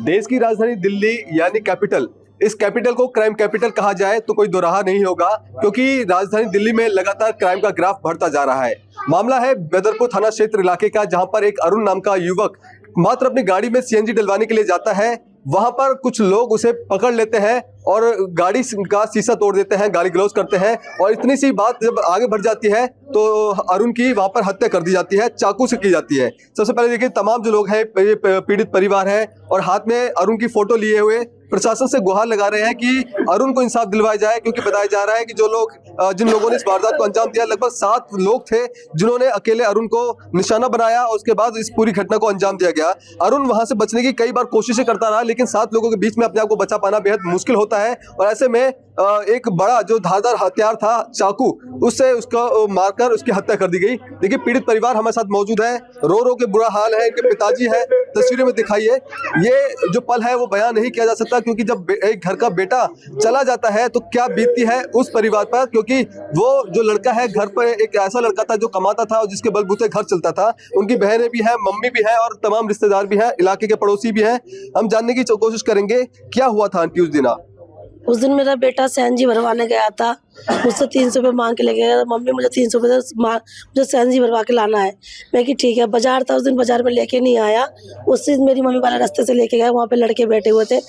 देश की राजधानी दिल्ली यानी कैपिटल, इस कैपिटल को क्राइम कैपिटल कहा जाए तो कोई दोराहा नहीं होगा, क्योंकि राजधानी दिल्ली में लगातार क्राइम का ग्राफ बढ़ता जा रहा है। मामला है बदरपुर थाना क्षेत्र इलाके का, जहां पर एक अरुण नाम का युवक मात्र अपनी गाड़ी में सीएनजी डलवाने के लिए जाता है। वहां पर कुछ लोग उसे पकड़ लेते हैं और गाड़ी का शीशा तोड़ देते हैं, गाली गलौज करते हैं, और इतनी सी बात जब आगे बढ़ जाती है तो अरुण की वहां पर हत्या कर दी जाती है, चाकू से की जाती है। सबसे पहले देखिए, तमाम जो लोग हैं ये पीड़ित परिवार है और हाथ में अरुण की फोटो लिए हुए प्रशासन से गुहार लगा रहे हैं कि अरुण को इंसाफ दिलवाया जाए, क्योंकि बताया जा रहा है कि जो लोग जिन लोगों ने इस वारदात को अंजाम दिया, लगभग 7 लोग थे जिन्होंने अकेले अरुण को निशाना बनाया और उसके बाद इस पूरी घटना को अंजाम दिया गया। अरुण वहां से बचने की कई बार कोशिशें करता रहा, लेकिन 7 लोगों के बीच में अपने आप को बचा पाना बेहद मुश्किल होता है, और ऐसे में एक बड़ा जो धारदार हथियार था चाकू, उससे उसको मारकर उसकी हत्या कर दी गई। देखिए, पीड़ित परिवार हमारे साथ मौजूद है, रो रो के बुरा हाल है, इनके पिताजी है, तस्वीरें में दिखाइए। ये जो पल है वो बयान नहीं किया जा सकता, क्योंकि जब एक घर का बेटा चला जाता है तो क्या बीतती है उस परिवार पर, क्योंकि वो जो लड़का है घर पर एक ऐसा लड़का था जो कमाता था और जिसके बलबूते घर चलता था। उनकी बहनें भी हैं, मम्मी भी है और तमाम रिश्तेदार भी हैं, इलाके के पड़ोसी भी हैं। हम जानने की कोशिश करेंगे क्या हुआ था आंटी उस दिन मेरा बेटा सीएनजी भरवाने गया था, मुझसे 300 रुपये मांग के ले गया। मम्मी मुझे 300 रुपये मुझे सीएनजी भरवा के लाना है। मैं कि ठीक है। बाजार था, उस दिन बाजार में लेके नहीं आया, उससे मेरी मम्मी वाला रास्ते से लेके गया। वहाँ पे लड़के बैठे हुए थे।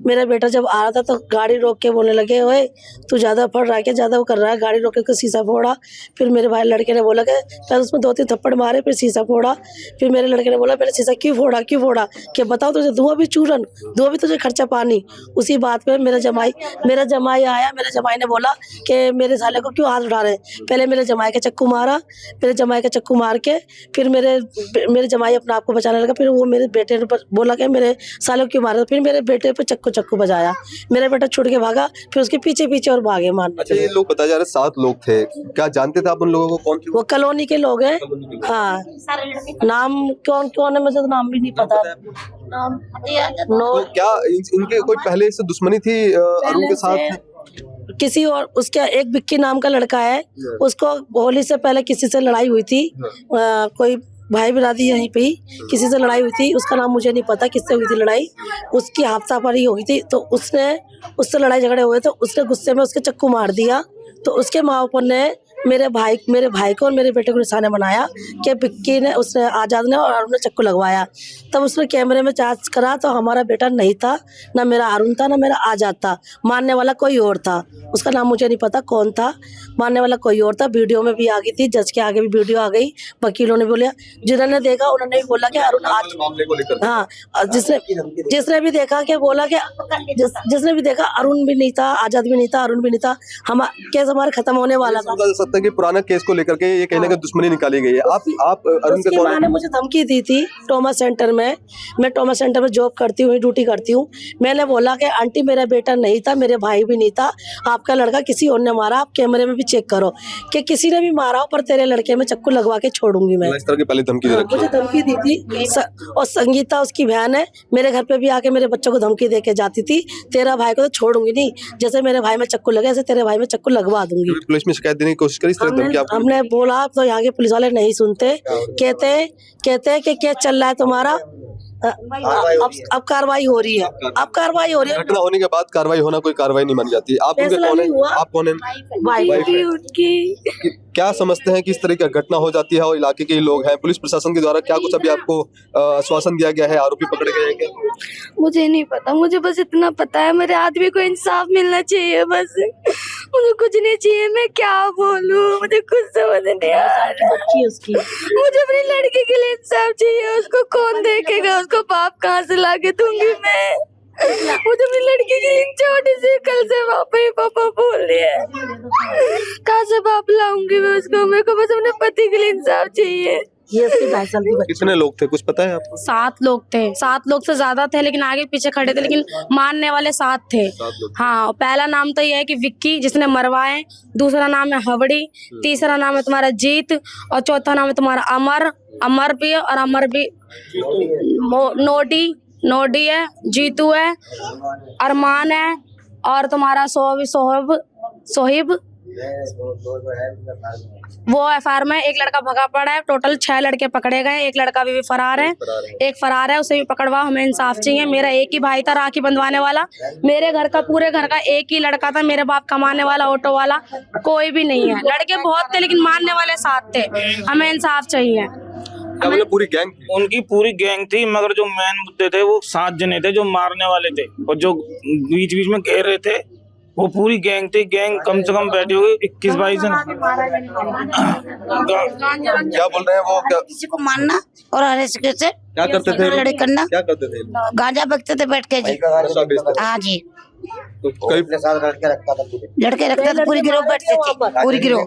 मेरा बेटा जब आ रहा था तो गाड़ी रोक के बोलने लगे, ओए तू ज़्यादा पढ़ रहा है क्या, ज़्यादा वो कर रहा है। गाड़ी रोक के शीशा फोड़ा। फिर मेरे भाई लड़के ने बोला कि पहले उसमें 2-3 थप्पड़ मारे, फिर शीशा फोड़ा। फिर मेरे लड़के ने बोला मेरा शीशा क्यों फोड़ा कि बताओ तुझे धुआं भी चूरन, धुआं भी तुझे खर्चा पानी। उसी बात पर मेरा जमाई आया। मेरे जमाई ने बोला कि मेरे साले को क्यों हाथ उठा रहे हैं। पहले मेरे जमाई के चक्कू मारा, मेरे जमाई के चक्कू मार के फिर मेरे जमाई अपने आप को बचाने लगा। फिर वो मेरे बेटे ने बोला कि मेरे साले को क्यों मारा। फिर मेरे बेटे पे चक्कू बजाया, मेरा बेटा छुट के भागा, फिर उसके पीछे और भागे मारने। अच्छा, ये लोग बताया जा रहा है 7 लोग थे, क्या जानते थे आप उन लोगों को? कौन थे वो? कॉलोनी के लोग हैं। हाँ, नाम कौन है मुझे तो नाम भी नहीं पता। तो क्या इनके कोई पहले से दुश्मनी थी अरुण के साथ? किसी और, उसका एक विक्की नाम का लड़का है, उसको होली से पहले किसी से लड़ाई हुई थी। कोई भाई बिरादरी यहीं पे ही किसी से लड़ाई हुई थी, उसका नाम मुझे नहीं पता किससे हुई थी लड़ाई। उसकी हादसा पर ही हुई थी, तो उससे लड़ाई झगड़े हुए, तो उसने गुस्से में उसके चक्कू मार दिया। तो उसके माँ बाप ने मेरे भाई को और मेरे बेटे को निशाना बनाया कि विक्की ने, उसने आज़ाद ने और अरुण ने चक्कू लगवाया। तब उसने कैमरे में जांच करा तो हमारा बेटा नहीं था, ना मेरा अरुण था, ना मेरा आज़ाद था। मारने वाला कोई और था, उसका नाम मुझे नहीं पता कौन था। मारने वाला कोई और था। वीडियो में भी आ गई थी, जज के आगे भी वीडियो आ गई, वकीलों ने बोला, जिन्होंने देखा उन्होंने भी बोला कि अरुण आज, हाँ, जिसने भी देखा कि बोला कि जिसने भी देखा अरुण भी नहीं था, आज़ाद भी नहीं था, अरुण भी नहीं था। हम केस हमारा खत्म होने वाला था। कि पुराना केस को लेकर के ये कहने का दुश्मनी निकाली गई है। आप अरुण के माँ ने मुझे धमकी दी थी ट्रॉमा सेंटर में। मैं ट्रॉमा सेंटर में जॉब करती हूँ, ड्यूटी करती हूँ। मैंने बोला कि आंटी मेरा बेटा नहीं था, मेरे भाई भी नहीं था, आपका लड़का किसी और ने मारा, आप कैमरे में भी चेक करो कि किसी ने भी मारा हो, पर तेरे लड़के में चक्कू लगवा के छोड़ूंगी मैं। इस तरह की पहले धमकी मुझे धमकी दी थी। और संगीता उसकी बहन है, मेरे घर पे भी आके मेरे बच्चों को धमकी दे के जाती थी, तेरा भाई को तो छोड़ूंगी नहीं, जैसे मेरे भाई में चक्कू लगे ऐसे तेरे भाई में चक्कू लगवा दूंगी। पुलिस में शिकायत देने की कोशिश करी? हमने बोला तो यहाँ के पुलिस वाले नहीं सुनते, कहते कि केस चल रहा है तुम्हारा, अब कार्रवाई हो रही है, घटना होने के बाद कार्रवाई होना कोई कार्रवाई नहीं मानी जाती। आप उनके कौन हैं? आप कौन हैं? क्या समझते हैं कि इस तरह की घटना हो जाती है और इलाके के लोग हैं, पुलिस प्रशासन के द्वारा क्या कुछ अभी आपको आश्वासन दिया गया है, आरोपी पकड़े गए हैं क्या? मुझे नहीं पता, मुझे बस इतना पता है मेरे आदमी को इंसाफ मिलना चाहिए, बस मुझे कुछ नहीं चाहिए। मैं क्या बोलूं, मुझे कुछ समझ नहीं आ रहा। मुझे अपनी लड़की के लिए इंसाफ चाहिए, उसको कौन देखेगा, उसको बाप कहाँ से ला के दूंगी मैं। मुझे अपनी लड़की के लिए छोटी सी, कल से पापा बोल रही है, कहाँ से बाप लाऊंगी मैं उसको। मेरे को बस अपने पति के लिए इंसाफ चाहिए। ये इसकी 22 साल की बच्ची। कितने लोग थे, कुछ पता है आपको? 7 लोग थे, 7 लोग से ज्यादा थे, लेकिन आगे पीछे खड़े थे, लेकिन मारने वाले 7 थे। हाँ, पहला नाम तो ये है कि विक्की जिसने मरवाए, दूसरा नाम है हवड़ी, तीसरा नाम है तुम्हारा जीत, और चौथा नाम है तुम्हारा अमर भी है, और अमर भी नोडी है, जीतू है, अरमान है, और तुम्हारा सोहिब, वो FIR में एक लड़का भगा पड़ा है। टोटल 6 लड़के पकड़े गए, एक लड़का अभी भी फरार है, एक फरार है, उसे भी पकड़वा। हमें इंसाफ चाहिए। मेरा एक ही भाई था राखी बंधवाने वाला, मेरे घर का पूरे घर का एक ही लड़का था, मेरे बाप कमाने वाला, ऑटो वाला, कोई भी नहीं है। लड़के बहुत थे लेकिन मारने वाले 7 थे। हमें इंसाफ चाहिए। क्या मतलब पूरी गैंग थी? उनकी पूरी गैंग थी, मगर जो मेन मुद्दे थे वो 7 जने थे जो मारने वाले थे, और जो बीच बीच में घेर रहे थे वो पूरी गैंग थी। गैंग कम से कम बैठी हुई 21-22 जन। क्या बोल रहे हैं वो? क्या किसी को मारना और हर किसी से क्या करते थे? लड़ाई करना। क्या करते थे? गांजा बकते थे बैठ के जी। नशा बेचते थे। हाँ जी, तो कई लड़के रखते थे, पूरी गिरोह बैठते थे, पूरी गिरोह।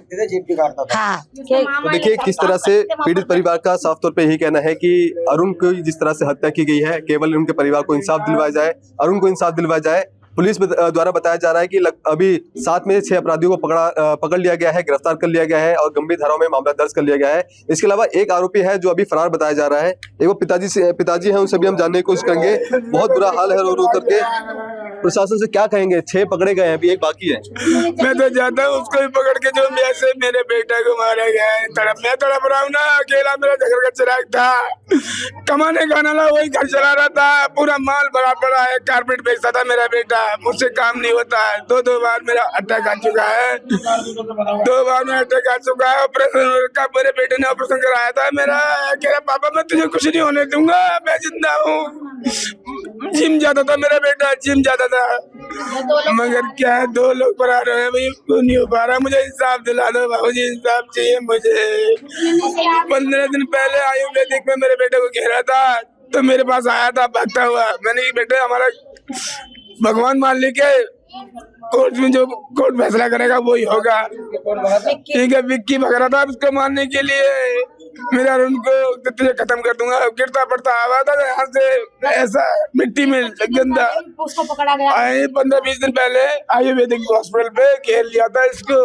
हाँ, तो देखिए किस तरह से पीड़ित परिवार का साफ तौर पे यही कहना है कि अरुण की जिस तरह से हत्या की गई है, केवल उनके परिवार को इंसाफ दिलवाया जाए, अरुण को इंसाफ दिलवाया जाए। पुलिस द्वारा बताया जा रहा है कि अभी 7 में से 6 अपराधियों को पकड़ लिया गया है, गिरफ्तार कर लिया गया है और गंभीर धाराओं में मामला दर्ज कर लिया गया है। इसके अलावा एक आरोपी है जो अभी फरार बताया जा रहा है। एक वो पिताजी हैं, उनसे भी हम जानने की कोशिश करेंगे। बहुत बुरा हाल है रो रो करके। प्रशासन से क्या कहेंगे? 6 पकड़े गए हैं, अभी एक बाकी है। मैं तो चाहता हूँ उसको भी पकड़ के, जो ऐसे मेरे बेटे को मारा गया है। मैं तड़प रहा हूँ ना, अकेला मेरा घर का चिराग था, कमाने का नाला वही घर चला रहा था, पूरा माल भरा पड़ा है, कारपेट बेचता था मेरा बेटा, मुझसे काम नहीं होता है। 2 बार मेरा अटैक आ चुका है, 2 बार मेरा अटैक आ चुका है। ऑपरेशन का मेरे बेटे ने ऑपरेशन कराया था मेरा। कह रहा पापा मैं तुझे कुछ नहीं होने दूंगा, मैं जिंदा हूँ। जिम जाता था मेरा बेटा, जिम जाता था, मगर क्या है 2 लोग फरार हुए, भाई वो नहीं हो पा रहा। मुझे इंसाफ दिला दो बाबू जी, इंसाफ चाहिए मुझे। 15 दिन पहले आयुर्वेदिक में मेरे बेटे को घेरा था, तो मेरे पास आया था भागता हुआ। मैंने कहा बेटे हमारा भगवान मान ली के कोर्ट में जो कोर्ट फैसला करेगा वही होगा। ठीक है, विक्की भग रहा था उसको मारने के लिए, मेरा अरुण को तुझे खत्म कर दूंगा। गिरता पड़ता आवा था यहाँ से, ऐसा मिट्टी में गंदा। उसको पकड़ा गया। आए 15-20 दिन पहले आयुर्वेदिक हॉस्पिटल पे घेर लिया था इसको,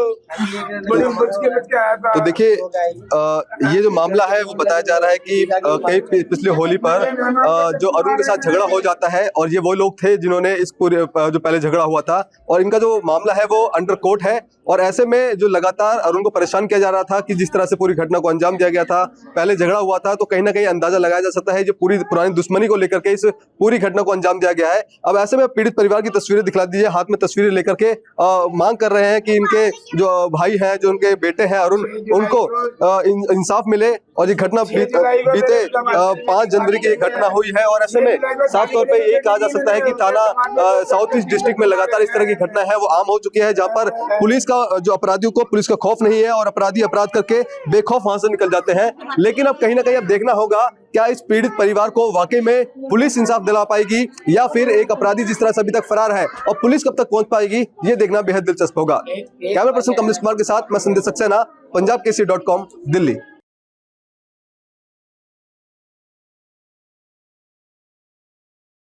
बड़े बच के आया था। तो देखिए ये जो मामला है वो बताया जा रहा है कि कई पिछले होली पर जो अरुण के साथ झगड़ा हो जाता है, और ये वो लोग थे जिन्होंने इस पूरे जो पहले झगड़ा हुआ था, और इनका जो मामला है वो अंडर कोर्ट है। और ऐसे में जो लगातार अरुण को परेशान किया जा रहा था कि जिस तरह से पूरी घटना को अंजाम दिया गया था, पहले झगड़ा हुआ था, तो कहीं ना कहीं अंदाजा लगाया जा सकता है जो पूरी पुरानी दुश्मनी को लेकर के इस पूरी घटना को अंजाम दिया गया है। अब ऐसे में पीड़ित परिवार की तस्वीरें दिखला दीजिए, हाथ में तस्वीरें लेकर के मांग कर रहे हैं कि इनके जो भाई हैं, जो उनके बेटे हैं अरुण, उनको इंसाफ मिले। और ये घटना बीते 5 जनवरी की एक घटना हुई है, और ऐसे में साफ तौर पे ये कहा जा सकता है कि थाना साउथ ईस्ट डिस्ट्रिक्ट में लगातार इस तरह की घटना है वो आम हो चुकी है, जहां पर पुलिस का जो अपराधियों को पुलिस का खौफ नहीं है और अपराधी अपराध करके बेखौफ वहां से निकल जाते हैं। लेकिन अब कहीं ना कहीं अब देखना होगा क्या इस पीड़ित परिवार को वाकई में पुलिस इंसाफ दिला पाएगी, या फिर एक अपराधी जिस तरह से अभी तक फरार है और पुलिस कब तक पहुंच पाएगी, ये देखना बेहद दिलचस्प होगा। कैमरा पर्सन कमलेश कुमार के साथ मैं संदेश सक्सेना, पंजाब केसरी.com, दिल्ली।